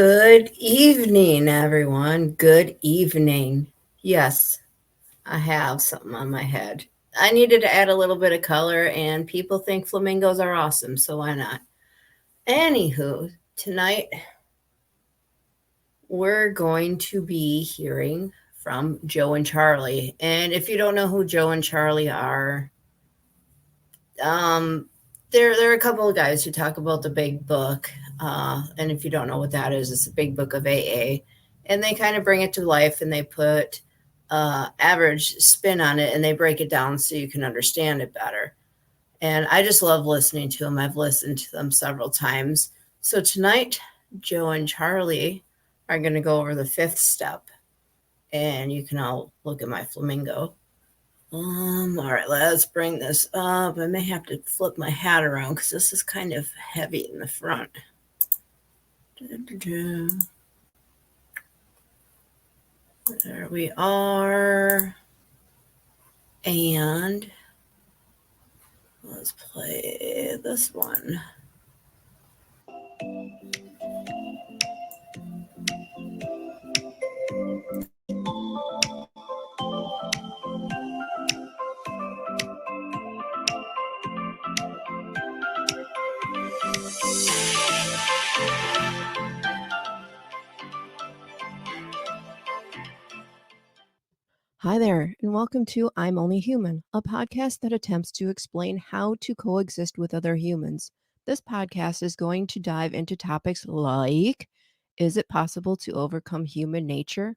Good evening, everyone. Good evening. Yes, I have something on my head. I needed to add a little bit of color, and people think flamingos are awesome, so why not? Anywho, tonight we're going to be hearing from Joe and Charlie. And if you don't know who Joe and Charlie are, um, they're a couple of guys who talk about the big book. And if you don't know what that is, it's a big book of AA. And they kind of bring it to life and they put average spin on it and they break it down so you can understand it better. And I just love listening to them. I've listened to them several times. So tonight, Joe and Charlie are going to go over the fifth step. And you can all look at my flamingo. All right, let's bring this up. I may have to flip my hat around because this is kind of heavy in the front. There we are. And let's play this one. Hi there, and welcome to I'm Only Human, a podcast that attempts to explain how to coexist with other humans. This podcast is going to dive into topics like: is it possible to overcome human nature?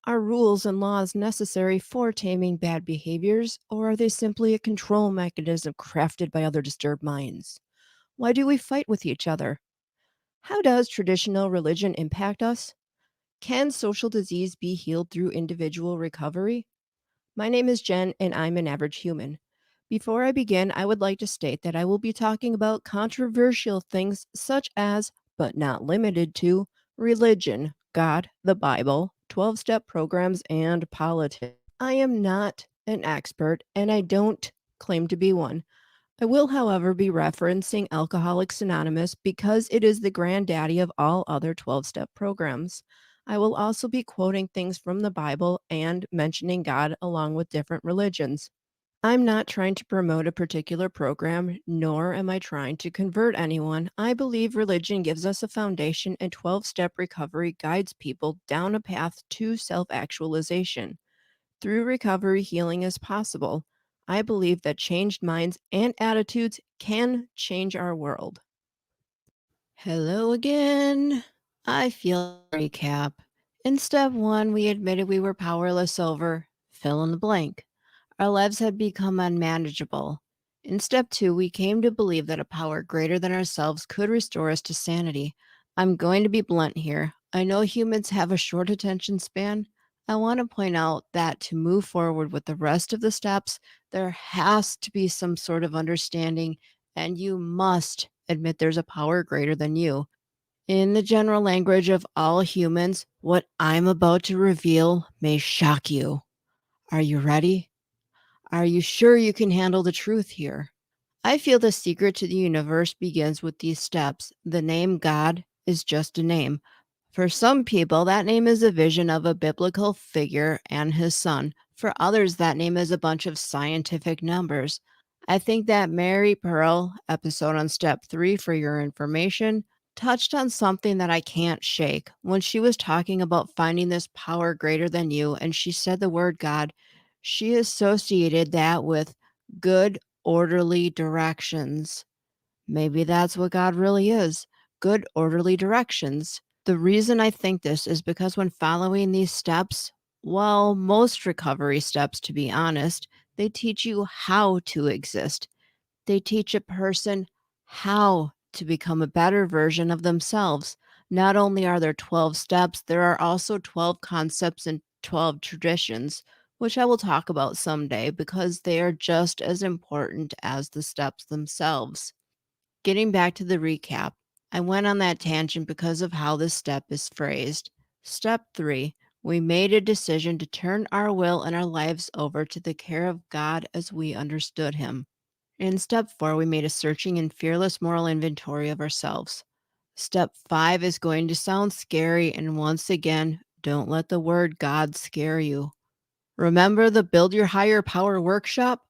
Are rules and laws necessary for taming bad behaviors, or are they simply a control mechanism crafted by other disturbed minds? Why do we fight with each other? How does traditional religion impact us? Can social disease be healed through individual recovery? My name is Jen, and I'm an average human. Before I begin, I would like to state that I will be talking about controversial things such as, but not limited to, religion, God, the Bible, 12 step programs, and politics. I am not an expert, and I don't claim to be one. I will, however, be referencing Alcoholics Anonymous because it is the granddaddy of all other 12 step programs. I will also be quoting things from the Bible and mentioning God along with different religions. I'm not trying to promote a particular program, nor am I trying to convert anyone. I believe religion gives us a foundation, and 12 step recovery guides people down a path to self actualization. Through recovery, healing is possible. I believe that changed minds and attitudes can change our world. Hello again. I feel recap. In step one, we admitted we were powerless over fill in the blank. Our lives had become unmanageable. In step two, we came to believe that a power greater than ourselves could restore us to sanity. I'm going to be blunt here. I know humans have a short attention span. I want to point out that to move forward with the rest of the steps, there has to be some sort of understanding, and you must admit there's a power greater than you. In the general language of all humans, what I'm about to reveal may shock you. Are you ready? Are you sure you can handle the truth here? I feel the secret to the universe begins with these steps. The name God is just a name. For some people, that name is a vision of a biblical figure and his son. For others, that name is a bunch of scientific numbers. I think that Mary Pearl, episode on step 3 for your information, touched on something that I can't shake. When she was talking about finding this power greater than you, and she said the word God, she associated that with good, orderly directions. Maybe that's what God really is: good, orderly directions. The reason I think this is because when following these steps, well, most recovery steps, to be honest, they teach you how to exist. They teach a person how to become a better version of themselves. Not only are there 12 steps, there are also 12 concepts and 12 traditions, which I will talk about someday because they are just as important as the steps themselves. Getting back to the recap, I went on that tangent because of how this step is phrased. Step 3: we made a decision to turn our will and our lives over to the care of God as we understood Him. In step 4, we made a searching and fearless moral inventory of ourselves. Step 5 is going to sound scary, and once again, don't let the word God scare you. Remember the Build Your Higher Power workshop?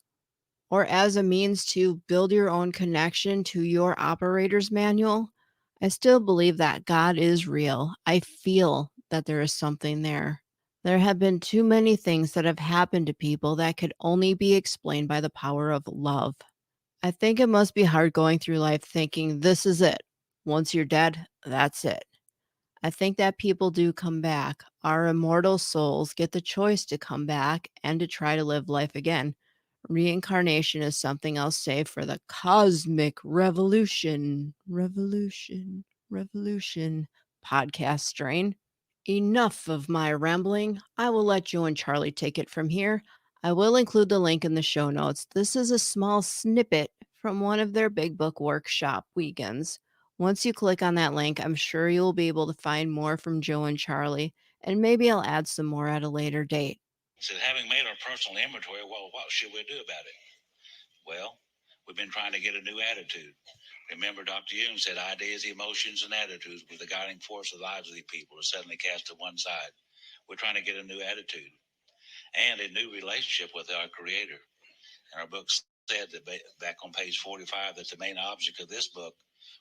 Or as a means to build your own connection to your operator's manual? I still believe that God is real. I feel that there is something there. There have been too many things that have happened to people that could only be explained by the power of love. I think it must be hard going through life thinking this is it. Once you're dead, that's it. I think that people do come back. Our immortal souls get the choice to come back and to try to live life again. Reincarnation is something I'll save for the cosmic revolution, revolution podcast strain. Enough of my rambling. I will let Joe and Charlie take it from here. I will include the link in the show notes. This is a small snippet from one of their big book workshop weekends. Once you click on that link, I'm sure you'll be able to find more from Joe and Charlie, and maybe I'll add some more at a later date. So having made our personal inventory, well, what should we do about it? Well, we've been trying to get a new attitude. Remember, Dr. Jung said ideas, emotions, and attitudes were the guiding force of the lives of these people are suddenly cast to one side. We're trying to get a new attitude and a new relationship with our Creator. And our book said that back on page 45 that the main object of this book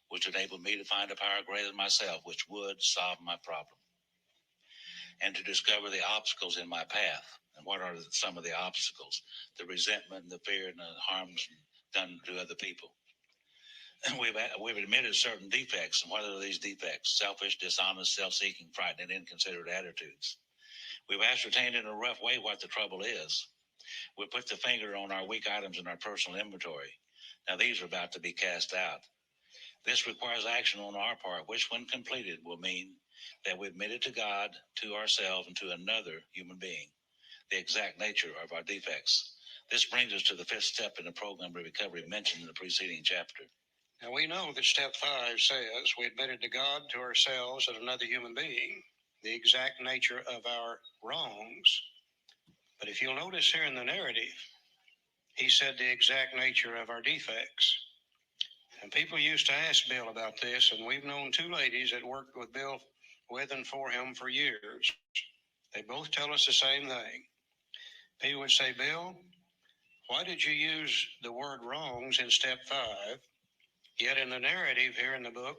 was to enable me to find a power greater than myself, which would solve my problem, and to discover the obstacles in my path. And what are some of the obstacles? The resentment, and the fear, and the harms done to other people. And we've admitted certain defects. And what are these defects? Selfish, dishonest, self-seeking, frightened, and inconsiderate attitudes. We've ascertained in a rough way what the trouble is. We put the finger on our weak items in our personal inventory. Now these are about to be cast out. This requires action on our part, which when completed will mean that we admitted to God, to ourselves, and to another human being the exact nature of our defects. This brings us to the fifth step in the program of recovery mentioned in the preceding chapter. Now we know that step 5 says we admitted to God, to ourselves, and another human being the exact nature of our wrongs. But if you'll notice here in the narrative, he said the exact nature of our defects. And people used to ask Bill about this, and we've known two ladies that worked with Bill with and for him for years. They both tell us the same thing. People would say, Bill, why did you use the word wrongs in step 5? Yet in the narrative here in the book,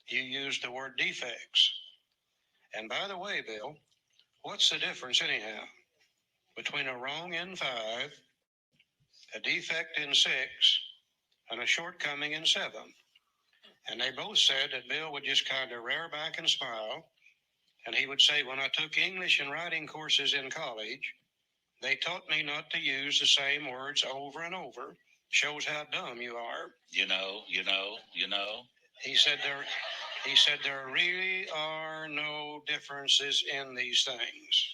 you used the word defects. And by the way, Bill, what's the difference anyhow between a wrong in 5, a defect in 6, and a shortcoming in 7? And they both said that Bill would just kind of rear back and smile. And he would say, when I took English and writing courses in college, they taught me not to use the same words over and over. Shows how dumb you are. You know. He said there really are no differences in these things.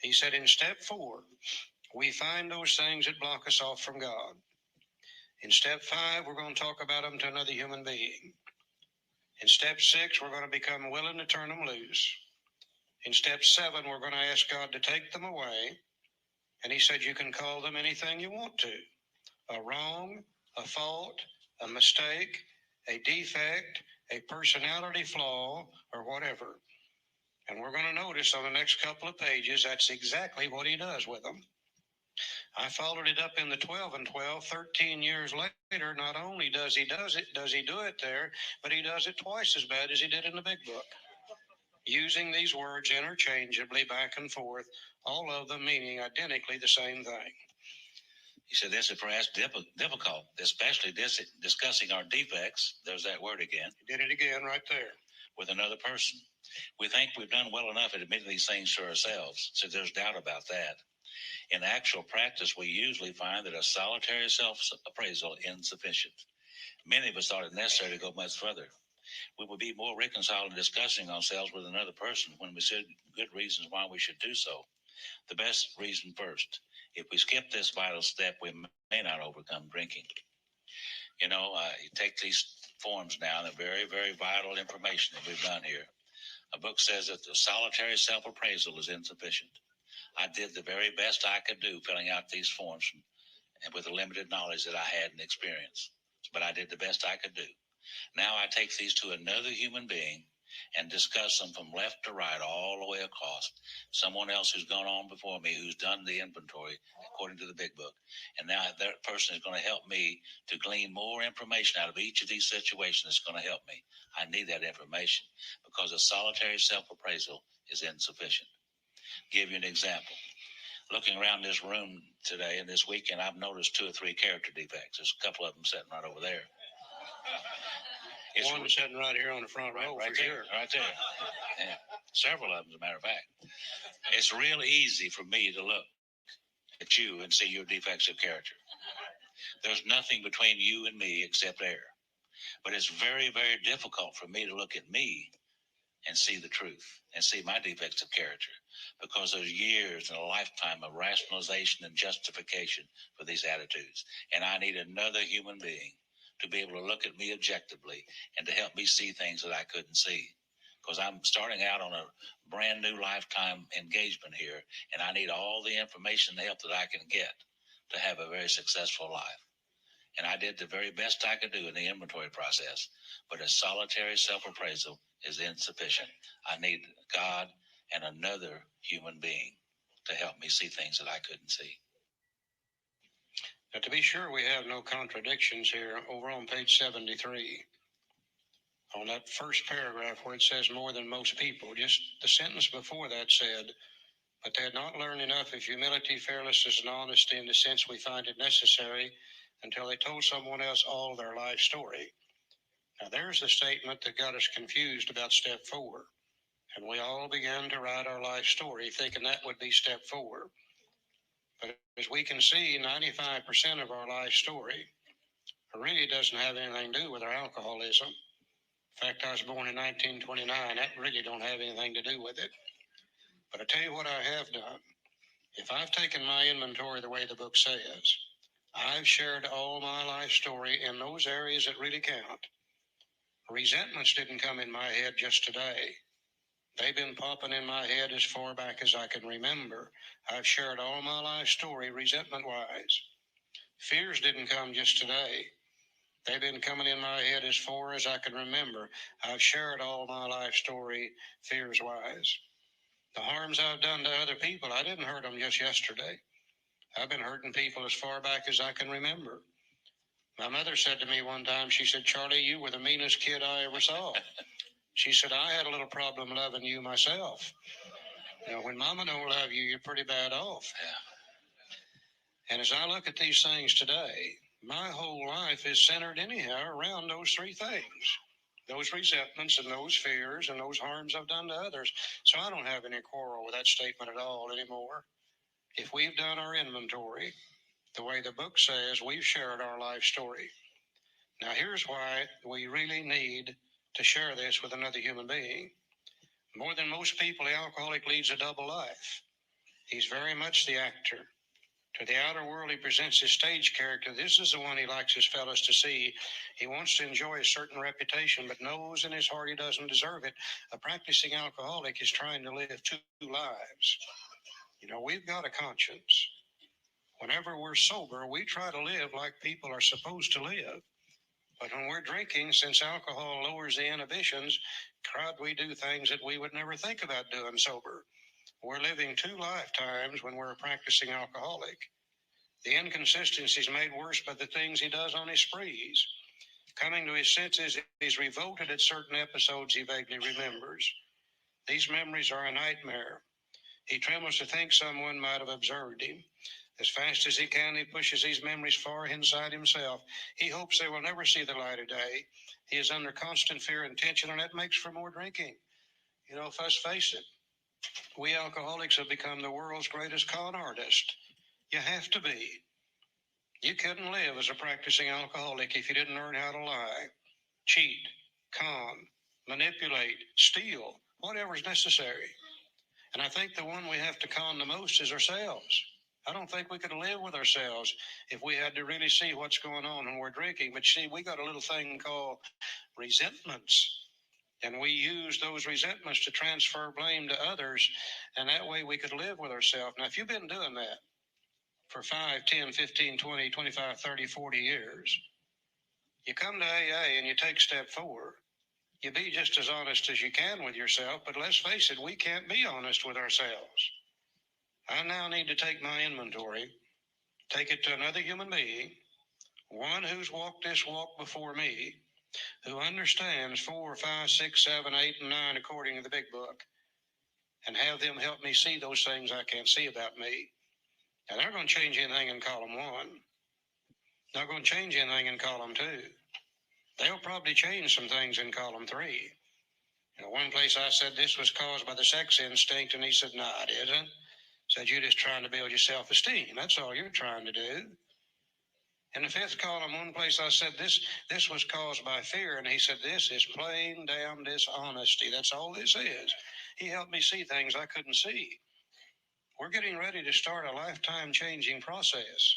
He said in step 4, we find those things that block us off from God. In step 5, we're going to talk about them to another human being. In step 6, we're going to become willing to turn them loose. In step 7, we're going to ask God to take them away. And he said you can call them anything you want to. A wrong, a fault, a mistake, a defect, a personality flaw, or whatever. And we're going to notice on the next couple of pages, that's exactly what he does with them. I followed it up in the 12 and 12, 13 years later. Not only does he do it there, but he does it twice as bad as he did in the big book, using these words interchangeably back and forth, all of them meaning identically the same thing. He said this is perhaps difficult, especially discussing our defects. There's that word again. He did it again right there. With another person. We think we've done well enough at admitting these things to ourselves, so there's doubt about that. In actual practice, we usually find that a solitary self-appraisal is insufficient. Many of us thought it necessary to go much further. We would be more reconciled in discussing ourselves with another person when we said good reasons why we should do so. The best reason first. If we skip this vital step, we may not overcome drinking. You take these forms now, and they're very, very vital information that we've done here. A book says that the solitary self-appraisal is insufficient. I did the very best I could do filling out these forms and with the limited knowledge that I had and experience. But I did the best I could do. Now I take these to another human being and discuss them from left to right all the way across. Someone else who's gone on before me, who's done the inventory according to the big book. And now that person is going to help me to glean more information out of each of these situations that's going to help me. I need that information because a solitary self-appraisal is insufficient. Give you an example. Looking around this room today and this weekend, I've noticed 2 or 3 character defects. There's a couple of them sitting right over there. It's one sitting right here on the front row, right for there, sure. right there. Yeah. Several of them, as a matter of fact. It's real easy for me to look at you and see your defects of character. There's nothing between you and me except air. But it's very, very difficult for me to look at me and see the truth and see my defects of character because there's years and a lifetime of rationalization and justification for these attitudes. And I need another human being to be able to look at me objectively and to help me see things that I couldn't see. Because I'm starting out on a brand new lifetime engagement here, and I need all the information and help that I can get to have a very successful life. And I did the very best I could do in the inventory process, but a solitary self-appraisal is insufficient. I need God and another human being to help me see things that I couldn't see. Now, to be sure, we have no contradictions here. Over on page 73, on that first paragraph where it says more than most people, just the sentence before that said, but they had not learned enough of humility, fearlessness, and honesty in the sense we find it necessary until they told someone else all their life story. Now, there's the statement that got us confused about step 4. And we all began to write our life story thinking that would be step 4. But as we can see, 95% of our life story really doesn't have anything to do with our alcoholism. In fact, I was born in 1929. That really don't have anything to do with it. But I tell you what I have done. If I've taken my inventory the way the book says, I've shared all my life story in those areas that really count. Resentments didn't come in my head just today. They've been popping in my head as far back as I can remember. I've shared all my life story resentment-wise. Fears didn't come just today. They've been coming in my head as far as I can remember. I've shared all my life story fears-wise. The harms I've done to other people, I didn't hurt them just yesterday. I've been hurting people as far back as I can remember. My mother said to me one time, she said, Charlie, you were the meanest kid I ever saw. She said, I had a little problem loving you myself. When Mama don't love you, you're pretty bad off. Yeah. And as I look at these things today, my whole life is centered anyhow around those 3 things. Those resentments and those fears and those harms I've done to others. So I don't have any quarrel with that statement at all anymore. If we've done our inventory, the way the book says, we've shared our life story. Now here's why we really need to share this with another human being. More than most people, the alcoholic leads a double life. He's very much the actor. To the outer world, he presents his stage character. This is the one he likes his fellows to see. He wants to enjoy a certain reputation, but knows in his heart he doesn't deserve it. A practicing alcoholic is trying to live 2 lives. We've got a conscience. Whenever we're sober, we try to live like people are supposed to live. But when we're drinking, since alcohol lowers the inhibitions, crowd, we do things that we would never think about doing sober. We're living 2 lifetimes when we're a practicing alcoholic. The inconsistency is made worse by the things he does on his sprees. Coming to his senses, he's revolted at certain episodes he vaguely remembers. These memories are a nightmare. He trembles to think someone might have observed him. As fast as he can, he pushes these memories far inside himself. He hopes they will never see the light of day. He is under constant fear and tension, and that makes for more drinking. Let's face it, we alcoholics have become the world's greatest con artists. You have to be. You couldn't live as a practicing alcoholic if you didn't learn how to lie, cheat, con, manipulate, steal, whatever's necessary. And I think the one we have to con the most is ourselves. I don't think we could live with ourselves if we had to really see what's going on when we're drinking. But see, we got a little thing called resentments. And we use those resentments to transfer blame to others. And that way we could live with ourselves. Now, if you've been doing that for 5, 10, 15, 20, 25, 30, 40 years, You come to AA and you take step 4. You be just as honest as you can with yourself, but let's face it, we can't be honest with ourselves. I now need to take my inventory, take it to another human being, one who's walked this walk before me, who understands 4, 5, 6, 7, 8, and 9 according to the big book, and have them help me see those things I can't see about me. And they're going to change anything in column 1. They're going to change anything in column 2. They'll probably change some things in column 3. One place I said this was caused by the sex instinct, and he said, no, it isn't. Said, you're just trying to build your self-esteem. That's all you're trying to do. In the 5th column, one place I said this was caused by fear, and he said, this is plain damn dishonesty. That's all this is. He helped me see things I couldn't see. We're getting ready to start a lifetime changing process.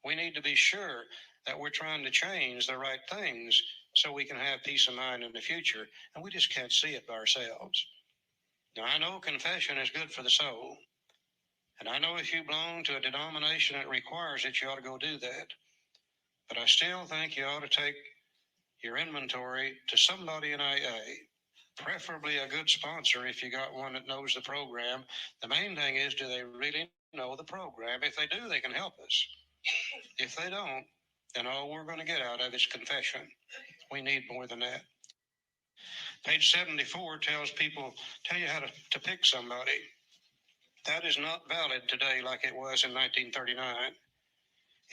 We need to be sure that we're trying to change the right things so we can have peace of mind in the future, and we just can't see it by ourselves. Now, I know confession is good for the soul, and I know if you belong to a denomination that requires it, you ought to go do that. But I still think you ought to take your inventory to somebody in AA, preferably a good sponsor if you got one that knows the program. The main thing is, do they really know the program? If they do, they can help us. If they don't, then all we're going to get out of is confession. We need more than that. Page 74 tells you how to pick somebody. That is not valid today like it was in 1939.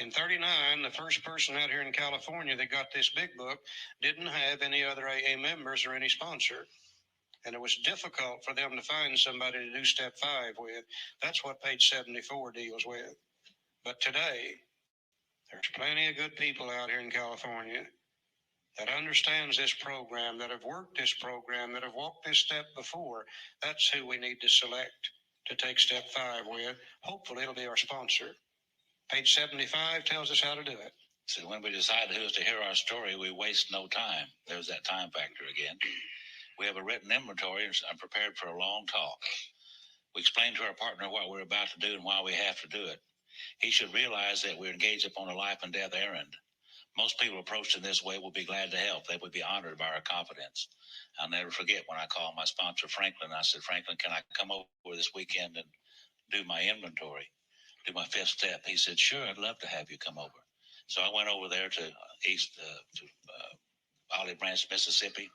In 39, the first person out here in California that got this big book didn't have any other AA members or any sponsor. And it was difficult for them to find somebody to do step 5 with. That's what page 74 deals with. But today, there's plenty of good people out here in California that understands this program, that have worked this program, that have walked this step before. That's who we need to select to take step 5 with. Hopefully it'll be our sponsor. Page 75 tells us how to do it. So when we decide who is to hear our story, we waste no time. There's that time factor again. We have a written inventory and I'm prepared for a long talk. We explain to our partner what we're about to do and why we have to do it. He should realize that we're engaged upon a life and death errand. Most people approached in this way will be glad to help. They would be honored by our confidence. I'll never forget when I called my sponsor, Franklin. I said, Franklin, can I come over this weekend and do my inventory, do my 5th step? He said, sure, I'd love to have you come over. So I went over there to Olive Branch, Mississippi,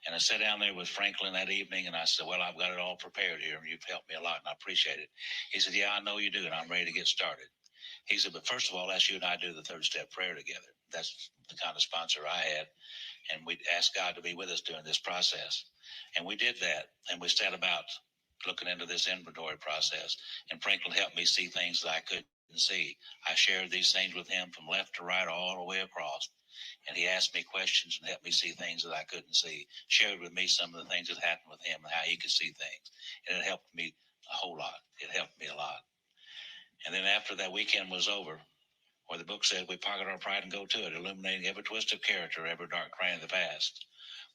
and I sat down there with Franklin that evening, and I said, well, I've got it all prepared here, and you've helped me a lot, and I appreciate it. He said, yeah, I know you do, and I'm ready to get started. He said, but first of all, let's you and I do the 3rd step prayer together. That's the kind of sponsor I had, and we asked God to be with us during this process. And we did that, and we set about looking into this inventory process, and Franklin helped me see things that I couldn't see. I shared these things with him from left to right all the way across, and he asked me questions and helped me see things that I couldn't see, shared with me some of the things that happened with him and how he could see things, and it helped me a whole lot. It helped me a lot. And then after that weekend was over, where the book said we pocket our pride and go to it, illuminating every twist of character, every dark cranny of the past.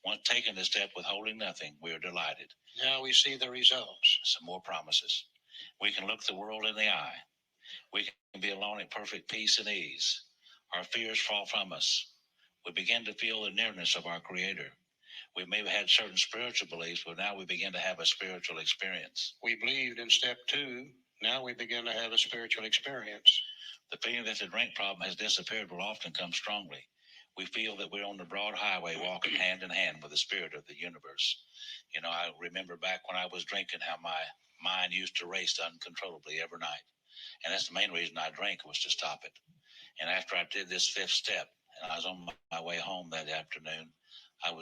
Once taking this step withholding nothing, we are delighted. Now we see the results. Some more promises. We can look the world in the eye. We can be alone in perfect peace and ease. Our fears fall from us. We begin to feel the nearness of our Creator. We may have had certain spiritual beliefs, but now we begin to have a spiritual experience. We believed in step 2. Now we begin to have a spiritual experience. The feeling that the drink problem has disappeared will often come strongly. We feel that we're on the broad highway walking hand in hand with the spirit of the universe. I remember back when I was drinking how my mind used to race uncontrollably every night. And that's the main reason I drank, was to stop it. And after I did this 5th step, and I was on my way home that afternoon, I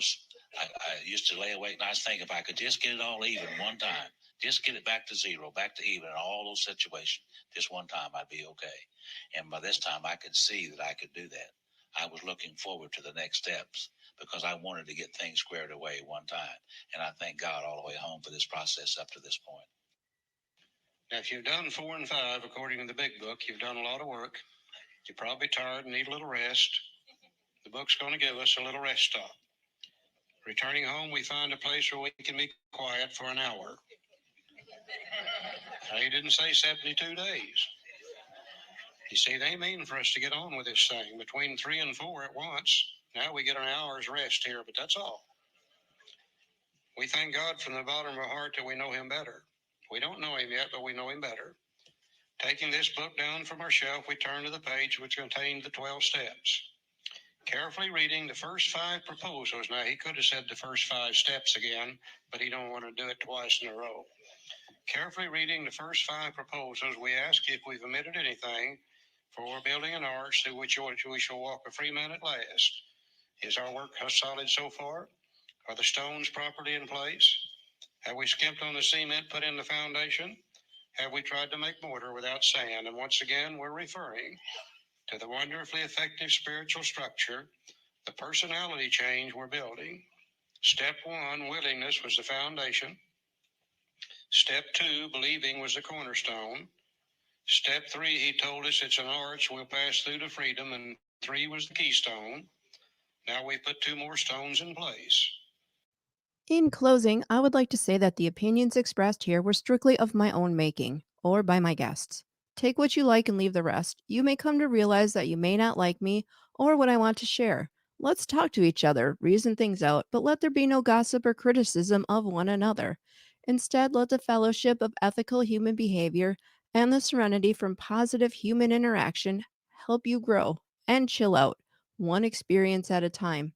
used to lay awake nights thinking if I could just get it all even one time, just get it back to zero, back to even in all those situations, just one time I'd be okay. And by this time I could see that I could do that. I was looking forward to the next steps because I wanted to get things squared away one time. And I thank God all the way home for this process up to this point. Now, if you've done 4 and 5, according to the big book, you've done a lot of work. You're probably tired and need a little rest. The book's going to give us a little rest stop. Returning home, we find a place where we can be quiet for an hour. He didn't say 72 days. You see, they mean for us to get on with this thing between 3 and 4 at once. Now we get an hour's rest here, but that's all. We thank God from the bottom of our heart that we know him better. We don't know him yet, but we know him better. Taking this book down from our shelf, we turn to the page which contained the 12 steps. Carefully reading the first 5 proposals. Now, he could have said the first 5 steps again, but he don't want to do it twice in a row. Carefully reading the first 5 proposals, we ask if we've omitted anything, for we're building an arch through which we shall walk a free man at last. Is our work solid so far? Are the stones properly in place? Have we skimped on the cement put in the foundation? Have we tried to make mortar without sand? And once again, we're referring to the wonderfully effective spiritual structure, the personality change we're building. Step 1, willingness, was the foundation. Step 2, believing, was the cornerstone. Step 3, he told us it's an arch we'll pass through to freedom, and 3 was the keystone. Now we put 2 more stones in place. In closing, I would like to say that the opinions expressed here were strictly of my own making, or by my guests. Take what you like and leave the rest. You may come to realize that you may not like me or what I want to share. Let's talk to each other, reason things out, but let there be no gossip or criticism of one another. Instead, let the fellowship of ethical human behavior and the serenity from positive human interaction help you grow and chill out, one experience at a time.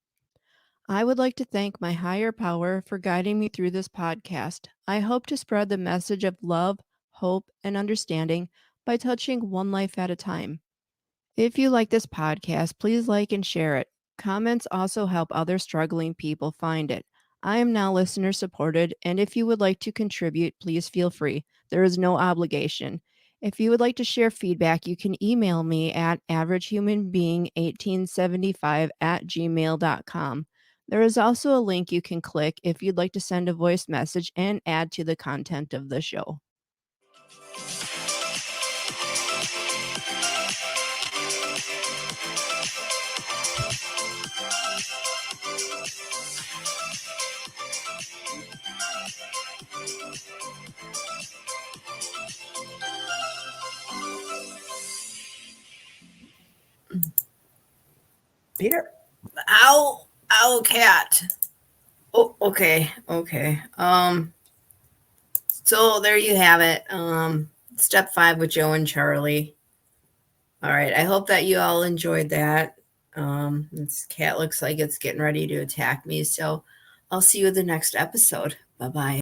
I would like to thank my higher power for guiding me through this podcast. I hope to spread the message of love, hope, and understanding by touching one life at a time. If you like this podcast, please like and share it. Comments also help other struggling people find it. I am now listener supported, and if you would like to contribute, please feel free. There is no obligation. If you would like to share feedback, you can email me at averagehumanbeing1875@gmail.com. There is also a link you can click if you'd like to send a voice message and add to the content of the show. Peter. Ow, ow, cat. Oh, okay, okay. So there you have it. Step 5 with Joe and Charlie. All right, I hope that you all enjoyed that. This cat looks like it's getting ready to attack me, so I'll see you in the next episode. Bye-bye.